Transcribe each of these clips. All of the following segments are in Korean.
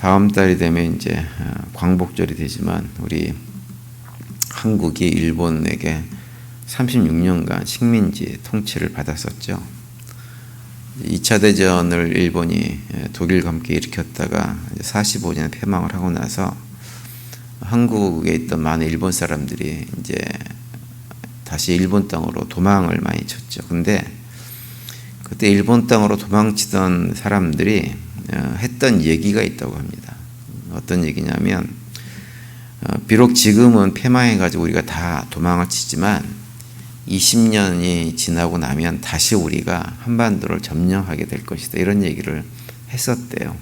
다음 달이 되면 이제 광복절이 되지만 우리 한국이 일본에게 36년간 식민지 통치를 받았었죠. 2차 대전을 일본이 독일과 함께 일으켰다가 45년 패망을 하고 나서 한국에 있던 많은 일본 사람들이 이제 다시 일본 땅으로 도망을 많이 쳤죠. 근데 그때 일본 땅으로 도망치던 사람들이 했던 얘기가 있다고 합니다. 어떤 얘기냐면 비록 지금은 패망해가지고 우리가 다 도망을 치지만 20년이 지나고 나면 다시 우리가 한반도를 점령하게 될 것이다. 이런 얘기를 했었대요.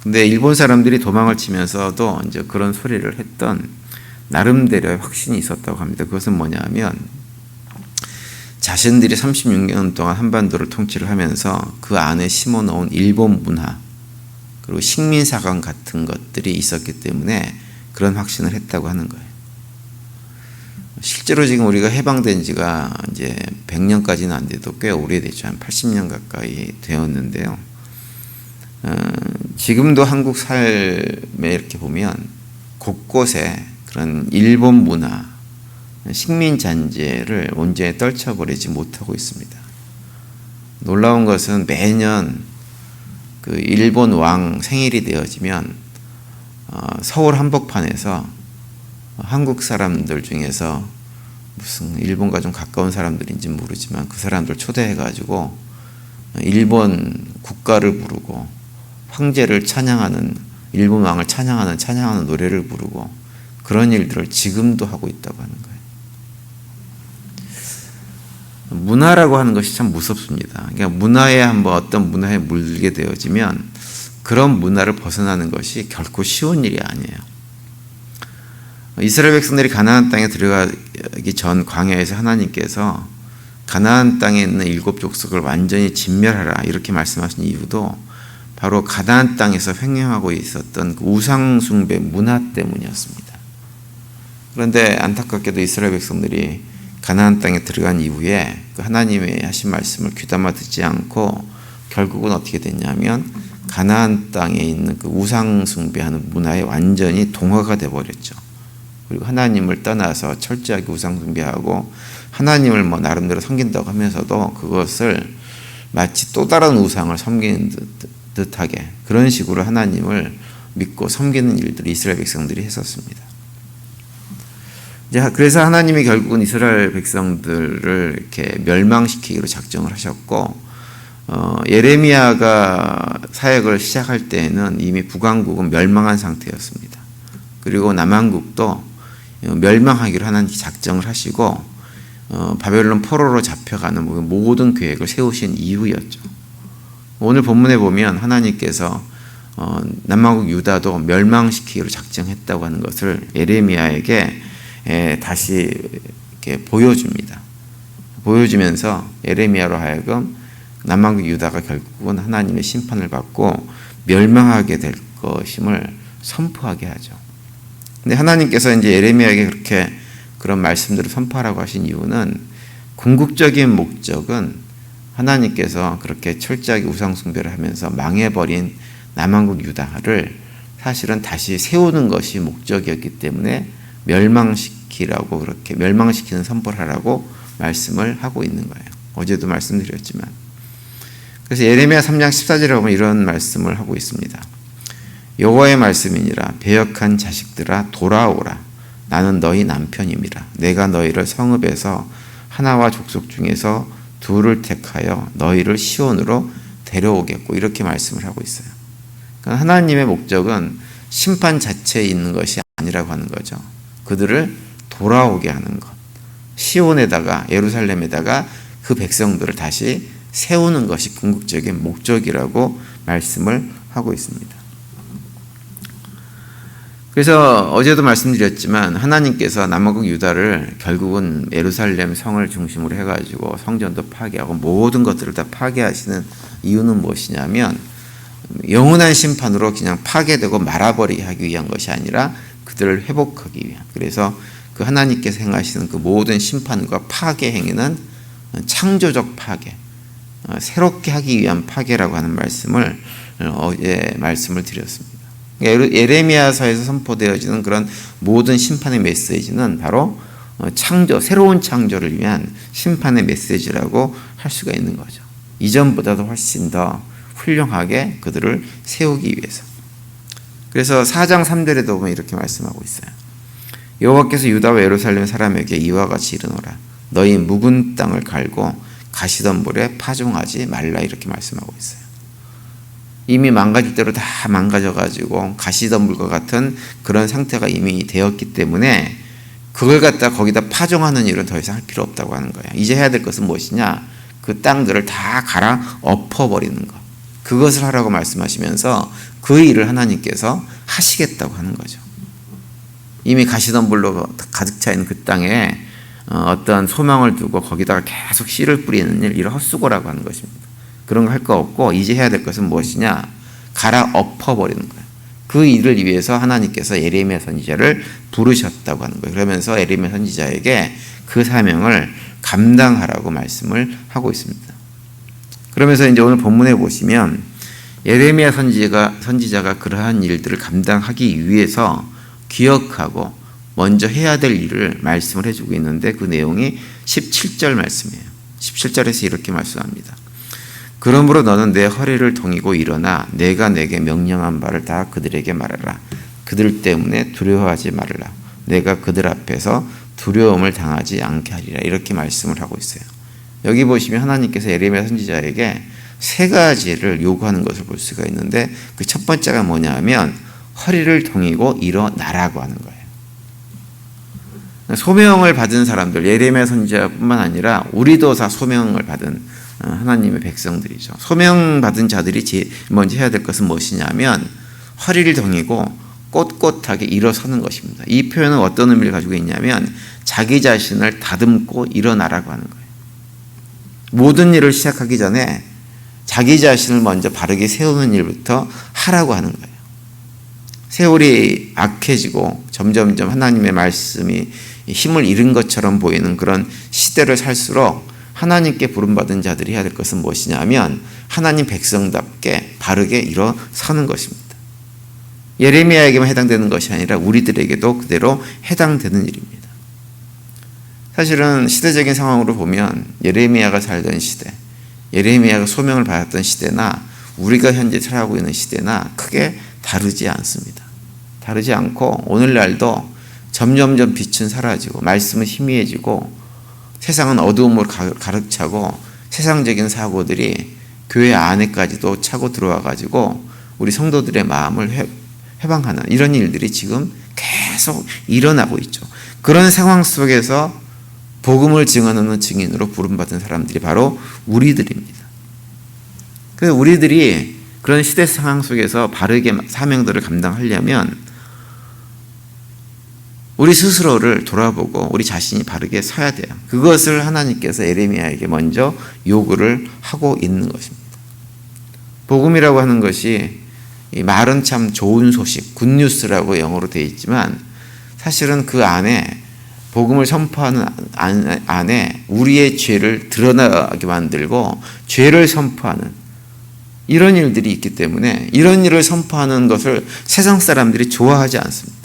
근데 일본 사람들이 도망을 치면서도 이제 그런 소리를 했던 나름대로의 확신이 있었다고 합니다. 그것은 뭐냐면 자신들이 36년 동안 한반도를 통치를 하면서 그 안에 심어놓은 일본 문화 그리고 식민사관 같은 것들이 있었기 때문에 그런 확신을 했다고 하는 거예요. 실제로 지금 우리가 해방된 지가 이제 100년까지는 안 돼도 꽤 오래됐죠. 한 80년 가까이 되었는데요. 지금도 한국 삶에 이렇게 보면 곳곳에 그런 일본 문화, 식민 잔재를 온전히 떨쳐버리지 못하고 있습니다. 놀라운 것은 매년 그 일본 왕 생일이 되어지면 서울 한복판에서 한국 사람들 중에서 무슨 일본과 좀 가까운 사람들인지 모르지만 그 사람들 초대해가지고 일본 국가를 부르고 황제를 찬양하는 일본 왕을 찬양하는 노래를 부르고 그런 일들을 지금도 하고 있다고 하는 거예요. 문화라고 하는 것이 참 무섭습니다. 그러니까 문화에 한번 어떤 문화에 물게 되어지면 그런 문화를 벗어나는 것이 결코 쉬운 일이 아니에요. 이스라엘 백성들이 가나안 땅에 들어가기 전 광야에서 하나님께서 가나안 땅에 있는 7 족속을 완전히 진멸하라 이렇게 말씀하신 이유도 바로 가나안 땅에서 횡행하고 있었던 그 우상 숭배 문화 때문이었습니다. 그런데 안타깝게도 이스라엘 백성들이 가나안 땅에 들어간 이후에 그 하나님의 하신 말씀을 귀담아 듣지 않고 결국은 어떻게 됐냐면 가나안 땅에 있는 그 우상 숭배하는 문화에 완전히 동화가 되어버렸죠. 그리고 하나님을 떠나서 철저하게 우상 숭배하고 하나님을 뭐 나름대로 섬긴다고 하면서도 그것을 마치 또 다른 우상을 섬기는 듯하게 그런 식으로 하나님을 믿고 섬기는 일들을 이스라엘 백성들이 했었습니다. 그래서 하나님이 결국은 이스라엘 백성들을 이렇게 멸망시키기로 작정을 하셨고 예레미야가 사역을 시작할 때에는 이미 북왕국은 멸망한 상태였습니다. 그리고 남왕국도 멸망하기로 하나님이 작정을 하시고 바벨론 포로로 잡혀가는 모든 계획을 세우신 이후였죠. 오늘 본문에 보면 하나님께서 남왕국 유다도 멸망시키기로 작정했다고 하는 것을 예레미야에게 다시 이렇게 보여줍니다. 보여주면서 예레미야로 하여금 남왕국 유다가 결국은 하나님의 심판을 받고 멸망하게 될 것임을 선포하게 하죠. 근데 하나님께서 이제 예레미야에게 그렇게 그런 말씀들을 선포하라고 하신 이유는 궁극적인 목적은 하나님께서 그렇게 철저하게 우상 숭배를 하면서 망해버린 남왕국 유다를 사실은 다시 세우는 것이 목적이었기 때문에 멸망시키라고 그렇게 멸망시키는 선포를 하라고 말씀을 하고 있는 거예요. 어제도 말씀드렸지만. 그래서 예레미야 3장 14절에 보면 이런 말씀을 하고 있습니다. 여호와의 말씀이니라 배역한 자식들아 돌아오라 나는 너희 남편임이라 내가 너희를 성읍에서 하나와 족속 중에서 둘을 택하여 너희를 시온으로 데려오겠고 이렇게 말씀을 하고 있어요. 그러니까 하나님의 목적은 심판 자체에 있는 것이 아니라고 하는 거죠. 그들을 돌아오게 하는 것. 시온에다가 예루살렘에다가 그 백성들을 다시 세우는 것이 궁극적인 목적이라고 말씀을 하고 있습니다. 그래서 어제도 말씀드렸지만 하나님께서 남왕국 유다를 결국은 예루살렘 성을 중심으로 해가지고 성전도 파괴하고 모든 것들을 다 파괴하시는 이유는 무엇이냐면 영원한 심판으로 그냥 파괴되고 말아버리게 하기 위한 것이 아니라 그들을 회복하기 위한. 그래서 그 하나님께서 행하시는 그 모든 심판과 파괴 행위는 창조적 파괴, 새롭게 하기 위한 파괴라고 하는 말씀을 어제 말씀을 드렸습니다. 예레미야서에서 선포되어지는 그런 모든 심판의 메시지는 바로 창조, 새로운 창조를 위한 심판의 메시지라고 할 수가 있는 거죠. 이전보다도 훨씬 더 훌륭하게 그들을 세우기 위해서. 그래서 4장 3절에도 보면 이렇게 말씀하고 있어요. 여호와께서 유다와 예루살렘 사람에게 이와 같이 이르노라. 너희 묵은 땅을 갈고 가시덤불에 파종하지 말라, 이렇게 말씀하고 있어요. 이미 망가질 대로 다 망가져가지고 가시덤불과 같은 그런 상태가 이미 되었기 때문에 그걸 갖다 거기다 파종하는 일은 더 이상 할 필요 없다고 하는 거예요. 이제 해야 될 것은 무엇이냐? 그 땅들을 다 갈아 엎어버리는 것. 그것을 하라고 말씀하시면서 그 일을 하나님께서 하시겠다고 하는 거죠. 이미 가시덤불로 가득 차 있는 그 땅에 어떤 소망을 두고 거기다가 계속 씨를 뿌리는 일, 이런 헛수고라고 하는 것입니다. 그런 거 할 거 없고 이제 해야 될 것은 무엇이냐? 갈아 엎어버리는 거예요. 그 일을 위해서 하나님께서 예레미야 선지자를 부르셨다고 하는 거예요. 그러면서 예레미야 선지자에게 그 사명을 감당하라고 말씀을 하고 있습니다. 그러면서 이제 오늘 본문에 보시면 예레미야 선지자가 그러한 일들을 감당하기 위해서 기억하고 먼저 해야 될 일을 말씀을 해주고 있는데 그 내용이 17절 말씀이에요. 17절에서 이렇게 말씀합니다. 그러므로 너는 내 허리를 동이고 일어나 내가 내게 명령한 바를 다 그들에게 말하라. 그들 때문에 두려워하지 말라. 내가 그들 앞에서 두려움을 당하지 않게 하리라. 이렇게 말씀을 하고 있어요. 여기 보시면 하나님께서 예레미야 선지자에게 세 가지를 요구하는 것을 볼 수가 있는데 그 첫 번째가 뭐냐면 허리를 동이고 일어나라고 하는 거예요. 소명을 받은 사람들, 예레미야 선지자뿐만 아니라 우리도 다 소명을 받은 하나님의 백성들이죠. 소명받은 자들이 먼저 해야 될 것은 무엇이냐면 허리를 동이고 꼿꼿하게 일어서는 것입니다. 이 표현은 어떤 의미를 가지고 있냐면 자기 자신을 다듬고 일어나라고 하는 거예요. 모든 일을 시작하기 전에 자기 자신을 먼저 바르게 세우는 일부터 하라고 하는 거예요. 세월이 악해지고 점점점 하나님의 말씀이 힘을 잃은 것처럼 보이는 그런 시대를 살수록 하나님께 부름받은 자들이 해야 될 것은 무엇이냐면 하나님 백성답게 바르게 일어서는 것입니다. 예레미야에게만 해당되는 것이 아니라 우리들에게도 그대로 해당되는 일입니다. 사실은 시대적인 상황으로 보면 예레미야가 살던 시대, 예레미야가 소명을 받았던 시대나 우리가 현재 살아가고 있는 시대나 크게 다르지 않습니다. 다르지 않고 오늘날도 점점점 빛은 사라지고 말씀은 희미해지고 세상은 어두움으로 가득 차고 세상적인 사고들이 교회 안에까지도 차고 들어와 가지고 우리 성도들의 마음을 해방하는 이런 일들이 지금 계속 일어나고 있죠. 그런 상황 속에서 복음을 증언하는 증인으로 부름받은 사람들이 바로 우리들입니다. 그래서 우리들이 그런 시대 상황 속에서 바르게 사명들을 감당하려면 우리 스스로를 돌아보고 우리 자신이 바르게 서야 돼요. 그것을 하나님께서 예레미야에게 먼저 요구를 하고 있는 것입니다. 복음이라고 하는 것이 말은 참 좋은 소식, 굿뉴스라고 영어로 되어 있지만 사실은 그 안에 복음을 선포하는 안에 우리의 죄를 드러나게 만들고 죄를 선포하는 이런 일들이 있기 때문에 이런 일을 선포하는 것을 세상 사람들이 좋아하지 않습니다.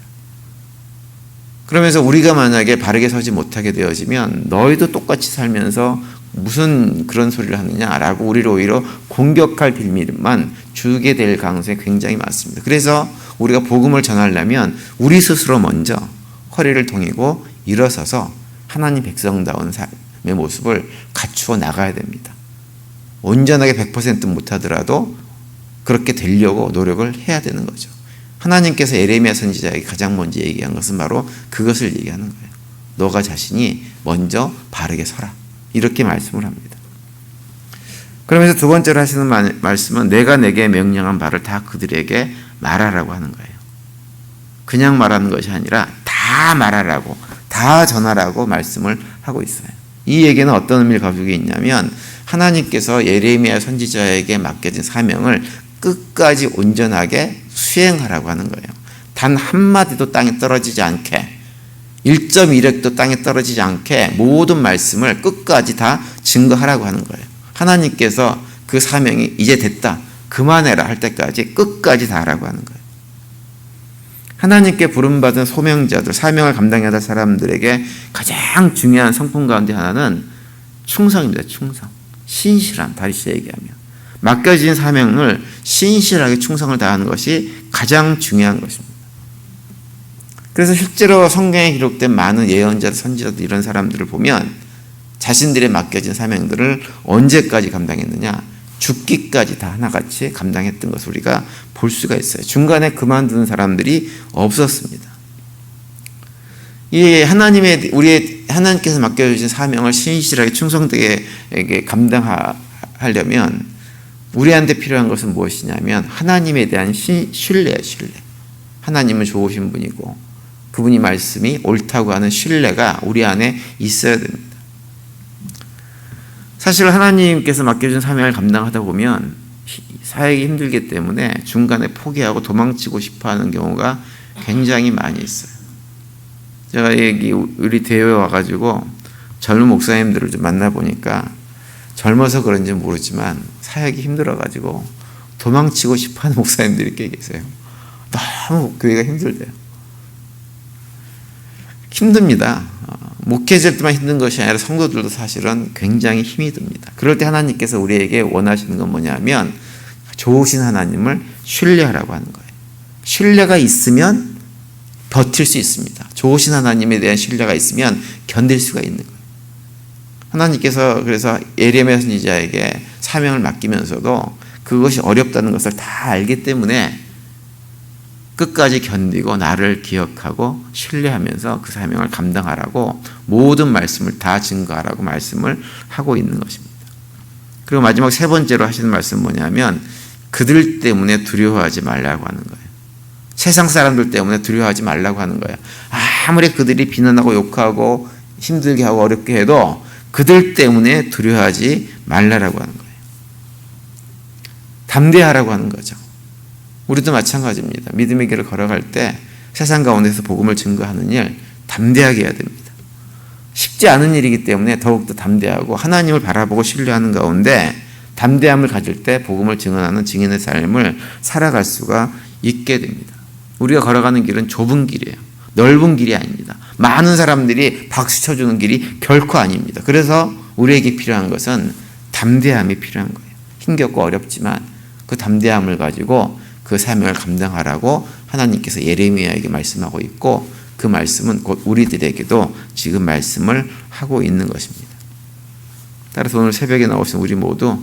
그러면서 우리가 만약에 바르게 서지 못하게 되어지면 너희도 똑같이 살면서 무슨 그런 소리를 하느냐라고 우리를 오히려 공격할 빌미만 주게 될 가능성이 굉장히 많습니다. 그래서 우리가 복음을 전하려면 우리 스스로 먼저 허리를 동이고 일어서서 하나님 백성다운 삶의 모습을 갖추어 나가야 됩니다. 온전하게 100% 못하더라도 그렇게 되려고 노력을 해야 되는 거죠. 하나님께서 예레미야 선지자에게 가장 먼저 얘기한 것은 바로 그것을 얘기하는 거예요. 너가 자신이 먼저 바르게 서라. 이렇게 말씀을 합니다. 그러면서 두 번째로 하시는 말씀은 내가 내게 명령한 바를 다 그들에게 말하라고 하는 거예요. 그냥 말하는 것이 아니라 다 말하라고, 다 전하라고 말씀을 하고 있어요. 이 얘기는 어떤 의미를 가지고 있냐면 하나님께서 예레미야 선지자에게 맡겨진 사명을 끝까지 온전하게 수행하라고 하는 거예요. 단 한마디도 땅에 떨어지지 않게 1.1획도 땅에 떨어지지 않게 모든 말씀을 끝까지 다 증거하라고 하는 거예요. 하나님께서 그 사명이 이제 됐다. 그만해라 할 때까지 끝까지 다하라고 하는 거예요. 하나님께 부름받은 소명자들, 사명을 감당해야 할 사람들에게 가장 중요한 성품 가운데 하나는 충성입니다. 충성. 신실함, 다시 얘기하면. 맡겨진 사명을 신실하게 충성을 다하는 것이 가장 중요한 것입니다. 그래서 실제로 성경에 기록된 많은 예언자들, 선지자들 이런 사람들을 보면 자신들의 맡겨진 사명들을 언제까지 감당했느냐? 죽기까지 다 하나같이 감당했던 것을 우리가 볼 수가 있어요. 중간에 그만두는 사람들이 없었습니다. 이 하나님께서 맡겨주신 사명을 신실하게 충성되게 감당하려면 우리한테 필요한 것은 무엇이냐면 하나님에 대한 신뢰예요. 신뢰. 하나님은 좋으신 분이고 그분이 말씀이 옳다고 하는 신뢰가 우리 안에 있어야 됩니다. 사실 하나님께서 맡겨준 사명을 감당하다 보면 사역이 힘들기 때문에 중간에 포기하고 도망치고 싶어하는 경우가 굉장히 많이 있어요. 제가 우리 대회에 와가지고 젊은 목사님들을 좀 만나보니까 젊어서 그런지 모르지만 사역이 힘들어가지고 도망치고 싶어하는 목사님들이 꽤 계세요. 너무 교회가 힘들대요. 힘듭니다. 목회자들만 힘든 것이 아니라 성도들도 사실은 굉장히 힘이 듭니다. 그럴 때 하나님께서 우리에게 원하시는 건 뭐냐면 좋으신 하나님을 신뢰하라고 하는 거예요. 신뢰가 있으면 버틸 수 있습니다. 좋으신 하나님에 대한 신뢰가 있으면 견딜 수가 있는 거예요. 하나님께서 그래서 예레미야 선지자에게 사명을 맡기면서도 그것이 어렵다는 것을 다 알기 때문에 끝까지 견디고 나를 기억하고 신뢰하면서 그 사명을 감당하라고 모든 말씀을 다 증거하라고 말씀을 하고 있는 것입니다. 그리고 마지막 세 번째로 하시는 말씀은 뭐냐면 그들 때문에 두려워하지 말라고 하는 거예요. 세상 사람들 때문에 두려워하지 말라고 하는 거예요. 아무리 그들이 비난하고 욕하고 힘들게 하고 어렵게 해도 그들 때문에 두려워하지 말라라고 하는 거예요. 담대하라고 하는 거죠. 우리도 마찬가지입니다. 믿음의 길을 걸어갈 때 세상 가운데서 복음을 증거하는 일 담대하게 해야 됩니다. 쉽지 않은 일이기 때문에 더욱더 담대하고 하나님을 바라보고 신뢰하는 가운데 담대함을 가질 때 복음을 증언하는 증인의 삶을 살아갈 수가 있게 됩니다. 우리가 걸어가는 길은 좁은 길이에요. 넓은 길이 아닙니다. 많은 사람들이 박수 쳐주는 길이 결코 아닙니다. 그래서 우리에게 필요한 것은 담대함이 필요한 거예요. 힘겹고 어렵지만 그 담대함을 가지고 그 사명을 감당하라고 하나님께서 예레미야에게 말씀하고 있고 그 말씀은 곧 우리들에게도 지금 말씀을 하고 있는 것입니다. 따라서 오늘 새벽에 나오신 우리 모두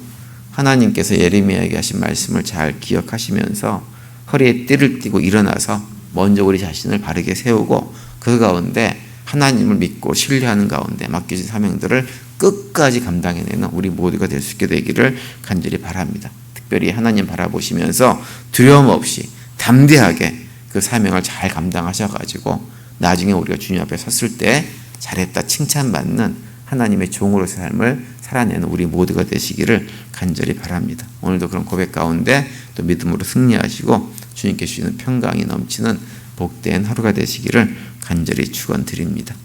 하나님께서 예레미야에게 하신 말씀을 잘 기억하시면서 허리에 띠를 띠고 일어나서 먼저 우리 자신을 바르게 세우고 그 가운데 하나님을 믿고 신뢰하는 가운데 맡겨진 사명들을 끝까지 감당해내는 우리 모두가 될 수 있게 되기를 간절히 바랍니다. 특별히 하나님 바라보시면서 두려움 없이 담대하게 그 사명을 잘 감당하셔가지고 나중에 우리가 주님 앞에 섰을 때 잘했다 칭찬받는 하나님의 종으로서의 삶을 살아내는 우리 모두가 되시기를 간절히 바랍니다. 오늘도 그런 고백 가운데 또 믿음으로 승리하시고 주님께 주시는 평강이 넘치는 복된 하루가 되시기를 간절히 축원드립니다.